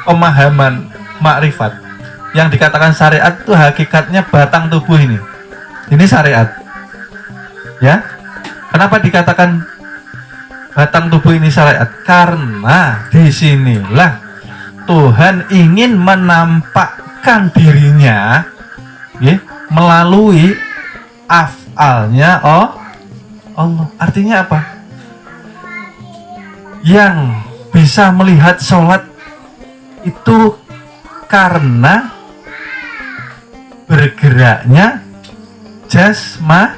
pemahaman makrifat. Yang dikatakan syariat itu hakikatnya batang tubuh ini. Ini syariat. Ya. Kenapa dikatakan batang tubuh ini syariat? Karena disinilah Tuhan ingin menampakkan dirinya ya, melalui af'alnya Allah. Artinya apa? Yang bisa melihat sholat itu karena bergeraknya jasma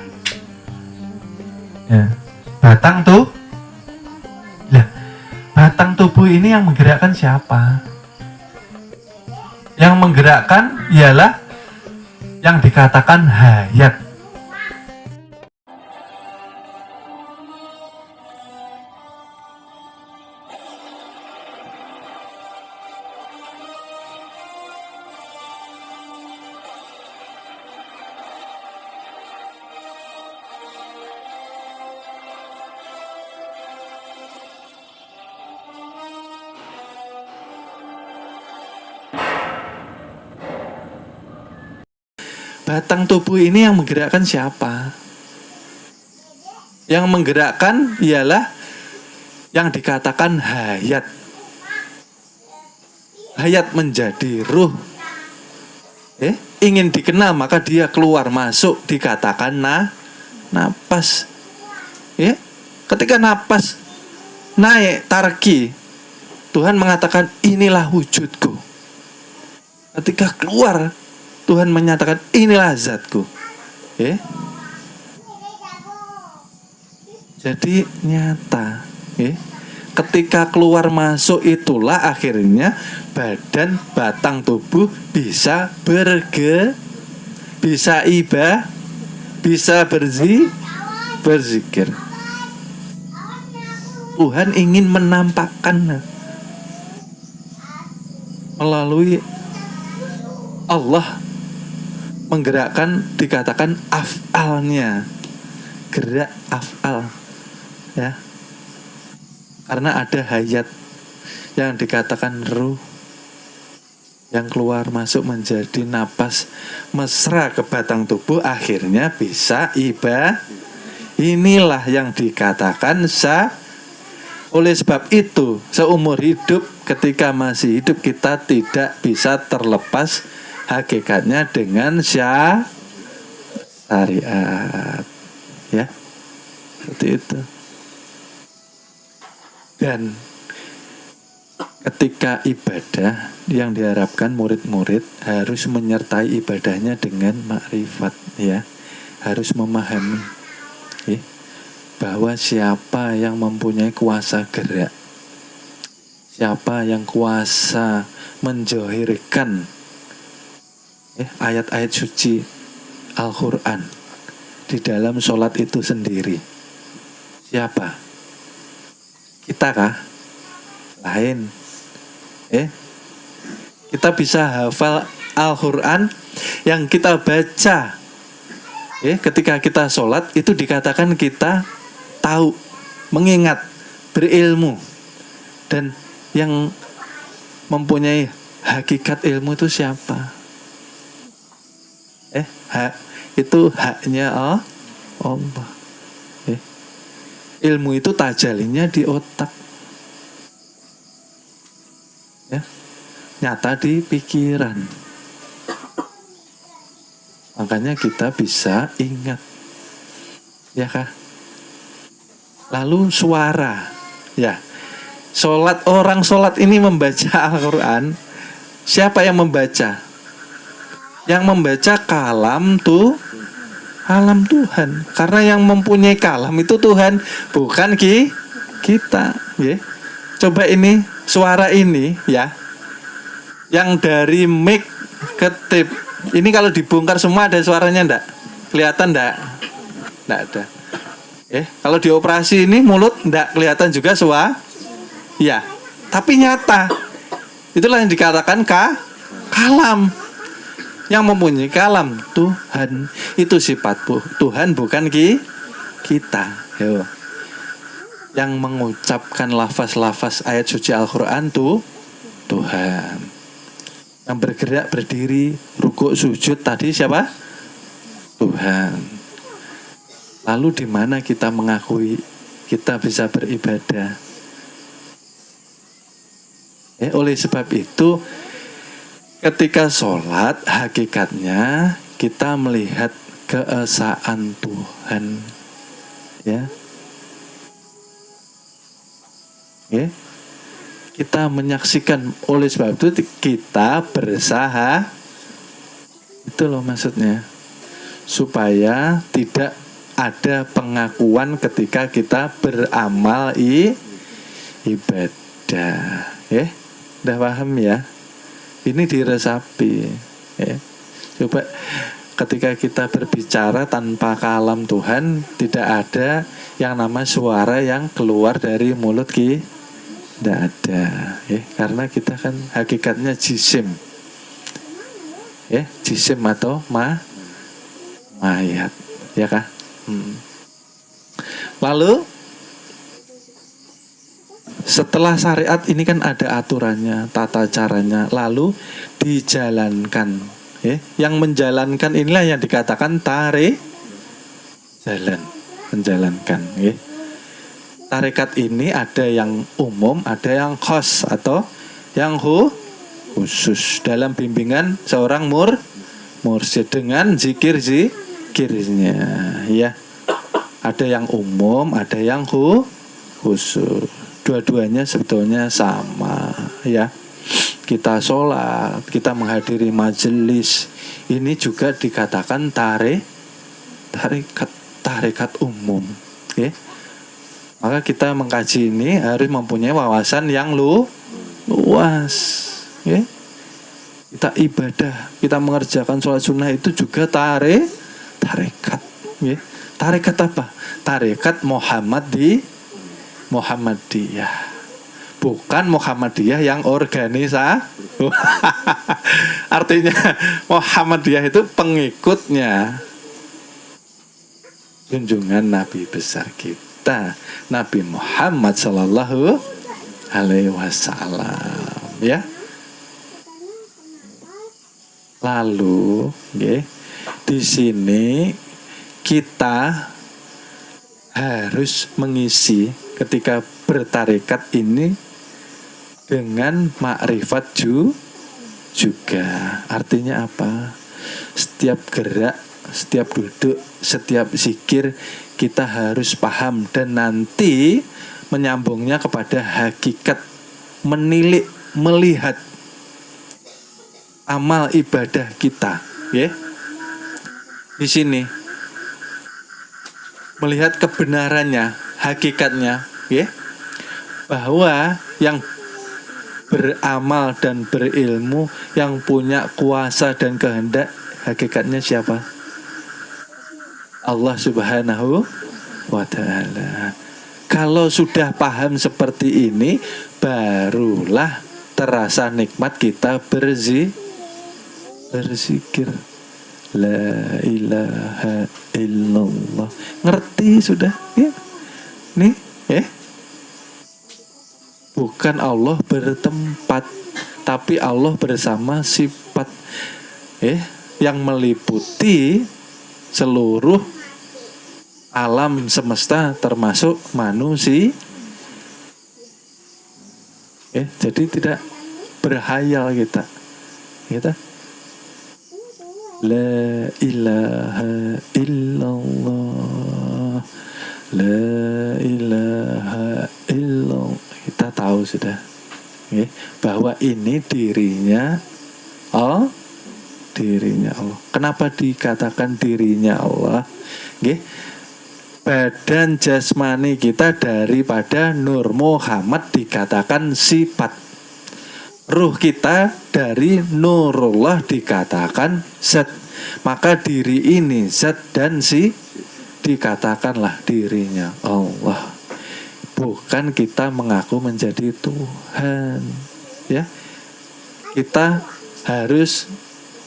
ya, batang tuh ya, batang tubuh ini yang menggerakkan siapa? Yang menggerakkan ialah yang dikatakan hayat. Batang tubuh ini yang menggerakkan siapa? Yang menggerakkan ialah yang dikatakan hayat. Hayat menjadi ruh. Ingin dikenal maka dia keluar masuk dikatakan napas. Ketika napas naik tarki, Tuhan mengatakan inilah wujudku. Ketika keluar Tuhan menyatakan inilah zatku. Jadi nyata. Ketika keluar masuk itulah akhirnya badan batang tubuh bisa bisa bisa berzikir. Tuhan ingin menampakkan melalui Allah menggerakkan dikatakan af'alnya, gerak af'al ya, karena ada hayat yang dikatakan ruh yang keluar masuk menjadi napas mesra ke batang tubuh akhirnya bisa inilah yang dikatakan oleh sebab itu seumur hidup ketika masih hidup kita tidak bisa terlepas hakikatnya dengan syariat ya, seperti itu. Dan ketika ibadah yang diharapkan murid-murid harus menyertai ibadahnya dengan makrifat ya, harus memahami bahwa siapa yang mempunyai kuasa gerak, siapa yang kuasa menjohirkan ayat-ayat suci Al-Quran di dalam sholat itu sendiri. Siapa? Kita kah? Lain. Kita bisa hafal Al-Quran yang kita baca ketika kita sholat itu dikatakan kita tahu, mengingat, berilmu. Dan yang mempunyai hakikat ilmu itu siapa? Itu haknya Allah. Ilmu itu tajalinya di otak ya, nyata di pikiran. Makanya kita bisa ingat ya kah? Lalu suara ya, orang sholat ini membaca Al-Quran. Siapa yang membaca? Yang membaca kalam Tuhan. Karena yang mempunyai kalam itu Tuhan, bukan kita. Ya. Coba ini suara ini ya, yang dari mic ke tip. Ini kalau dibongkar semua ada suaranya enggak? Kelihatan enggak? Enggak ada. Kalau dioperasi ini mulut enggak kelihatan juga suara? Ya. Tapi nyata. Itulah yang dikatakan kalam. Yang mempunyai kalam Tuhan. Itu sifat Tuhan, bukan kita. Yo. Yang mengucapkan lafaz-lafaz ayat suci Al-Quran Tuhan. Yang bergerak, berdiri, rukuk, sujud tadi siapa? Tuhan. Lalu di mana kita mengakui kita bisa beribadah? Oleh sebab itu, ketika sholat, hakikatnya kita melihat keesaan Tuhan. Kita menyaksikan, oleh sebab itu kita berusaha, itu loh maksudnya, supaya tidak ada pengakuan ketika kita beramal ibadah. Udah paham ya? Ini diresapi. Coba ketika kita berbicara tanpa kalam Tuhan, tidak ada yang nama suara yang keluar dari mulut kita. Tidak ada, karena kita kan hakikatnya jisim, jisim atau mayat, ya kah? Lalu setelah syariat ini kan ada aturannya, tata caranya, lalu dijalankan. Yang menjalankan inilah yang dikatakan jalan, menjalankan. Tarekat ini ada yang umum, ada yang khas atau yang khusus dalam bimbingan seorang mursyid dengan zikirnya, ya. Ada yang umum, ada yang khusus. Dua-duanya sebetulnya sama, ya. Kita sholat, kita menghadiri majelis, ini juga dikatakan tarekat umum, Maka kita mengkaji ini harus mempunyai wawasan yang luas. Kita ibadah, kita mengerjakan sholat sunnah itu juga tarekat. Tarekat apa? Tarekat Muhammadiyah. Bukan Muhammadiyah yang organisasi. Artinya Muhammadiyah itu pengikutnya junjungan Nabi besar kita, Nabi Muhammad Sallallahu Alaihi Wasallam, ya. Lalu, di sini kita harus mengisi ketika bertarekat ini dengan makrifat juga. Artinya apa? Setiap gerak, setiap duduk, setiap zikir kita harus paham dan nanti menyambungnya kepada hakikat, menilik, melihat amal ibadah kita, Di sini melihat kebenarannya, hakikatnya, bahwa yang beramal dan berilmu, yang punya kuasa dan kehendak, hakikatnya siapa? Allah Subhanahu wa Ta'ala. Kalau sudah paham seperti ini, barulah terasa nikmat kita berzikir. La ilaha illallah. Ngerti sudah? Ya. Nih, bukan Allah bertempat, tapi Allah bersama sifat, yang meliputi seluruh alam semesta termasuk manusia. Jadi tidak berhayal kita. La ilaha illallah, la ilaha illallah. Kita tahu sudah, bahwa ini dirinya Allah. Kenapa dikatakan dirinya Allah? Badan jasmani kita daripada Nur Muhammad dikatakan sifat. Ruh kita dari Nurullah dikatakan zat. Maka diri ini zat dan dikatakanlah dirinya Allah. Bukan kita mengaku menjadi Tuhan, Kita harus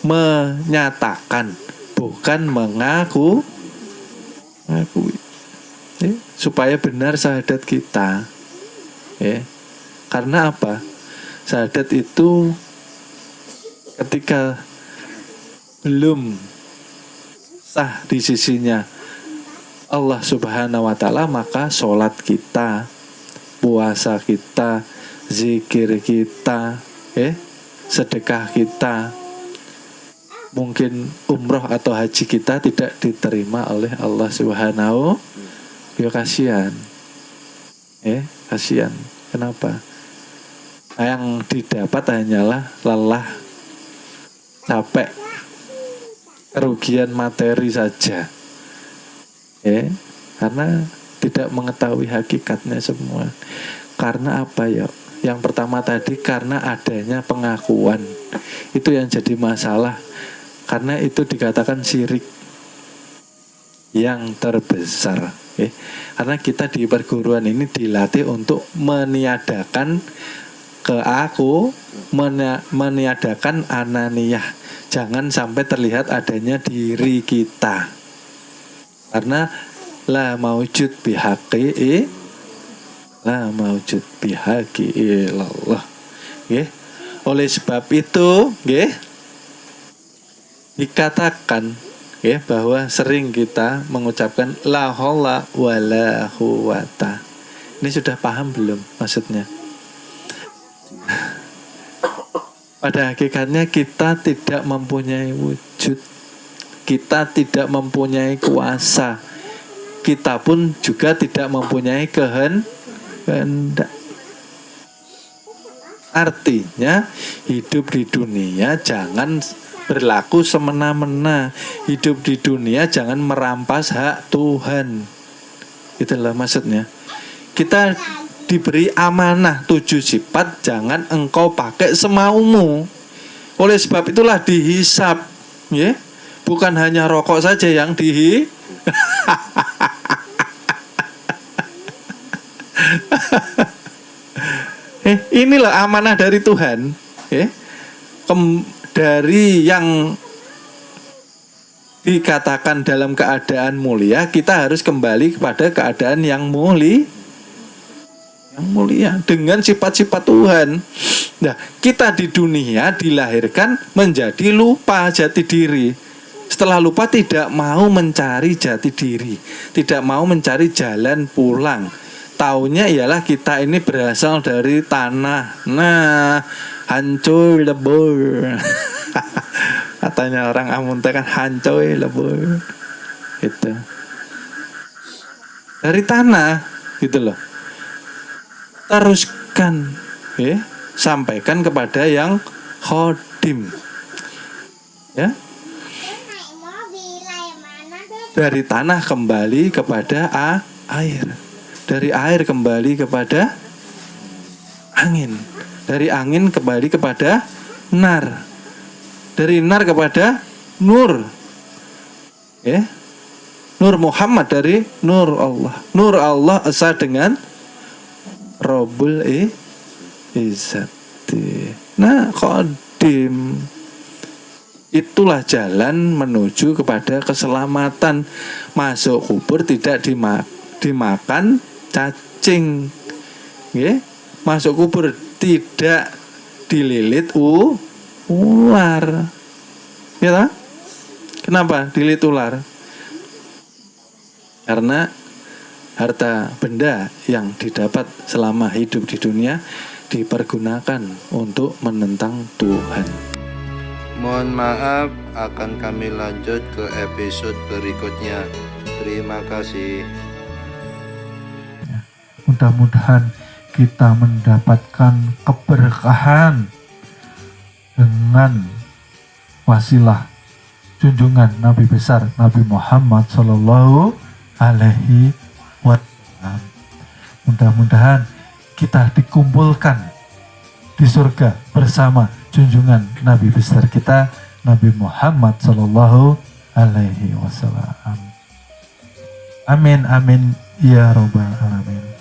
menyatakan, bukan mengakui, supaya benar syahadat kita, Karena apa? Syahadat itu ketika belum sah di sisinya Allah Subhanahu wa Ta'ala, maka sholat kita, puasa kita, zikir kita, sedekah kita, mungkin umroh atau haji kita tidak diterima oleh Allah Subhanahu. Ya kasihan. Kasihan. Kenapa? Yang didapat hanyalah lelah, capek, kerugian materi saja. Karena tidak mengetahui hakikatnya semua. Karena apa ya? Yang pertama tadi, karena adanya pengakuan. Itu yang jadi masalah. Karena itu dikatakan syirik yang terbesar. Karena kita di perguruan ini dilatih untuk meniadakan meniadakan ananiyah. Jangan sampai terlihat adanya diri kita. Karena la maujud bihaqi la maujud bihaqi illallah. Oleh sebab itu, dikatakan bahwa sering kita mengucapkan la haula wala quwata. Ini sudah paham belum maksudnya? Pada hakikatnya kita tidak mempunyai wujud, kita tidak mempunyai kuasa, kita pun juga tidak mempunyai kehendak. Artinya hidup di dunia jangan berlaku semena-mena. Hidup di dunia jangan merampas hak Tuhan. Itulah maksudnya. Kita diberi amanah 7 sifat, jangan engkau pakai semaumu. Oleh sebab itulah dihisab, bukan hanya rokok saja yang inilah amanah dari Tuhan, dari yang dikatakan dalam keadaan mulia, kita harus kembali kepada keadaan yang mulia dengan sifat-sifat Tuhan. Nah, kita di dunia dilahirkan menjadi lupa jati diri. Setelah lupa tidak mau mencari jati diri, tidak mau mencari jalan pulang. Taunya ialah kita ini berasal dari tanah. Nah, hancur lebur. Katanya orang Amun kan hancur lebur. Gitu. Dari tanah, gitu loh. Teruskan, sampaikan kepada yang khodim, dari tanah kembali kepada air, dari air kembali kepada angin, dari angin kembali kepada nar, dari nar kepada nur, nur Muhammad dari nur Allah. Nur Allah esa dengan Rabbul Izzati. Nah, qadim, itulah jalan menuju kepada keselamatan. Masuk kubur tidak dimakan cacing, masuk kubur tidak dililit ular. Kenapa dililit ular? Karena harta benda yang didapat selama hidup di dunia dipergunakan untuk menentang Tuhan. Mohon maaf, akan kami lanjut ke episode berikutnya. Terima kasih. Mudah-mudahan kita mendapatkan keberkahan dengan wasilah junjungan Nabi besar Nabi Muhammad Sallallahu Alaihi Wasallam. Mudah-mudahan kita dikumpulkan di surga bersama junjungan Nabi besar kita Nabi Muhammad Sallallahu Alaihi Wasallam. Amin amin ya robbal alamin.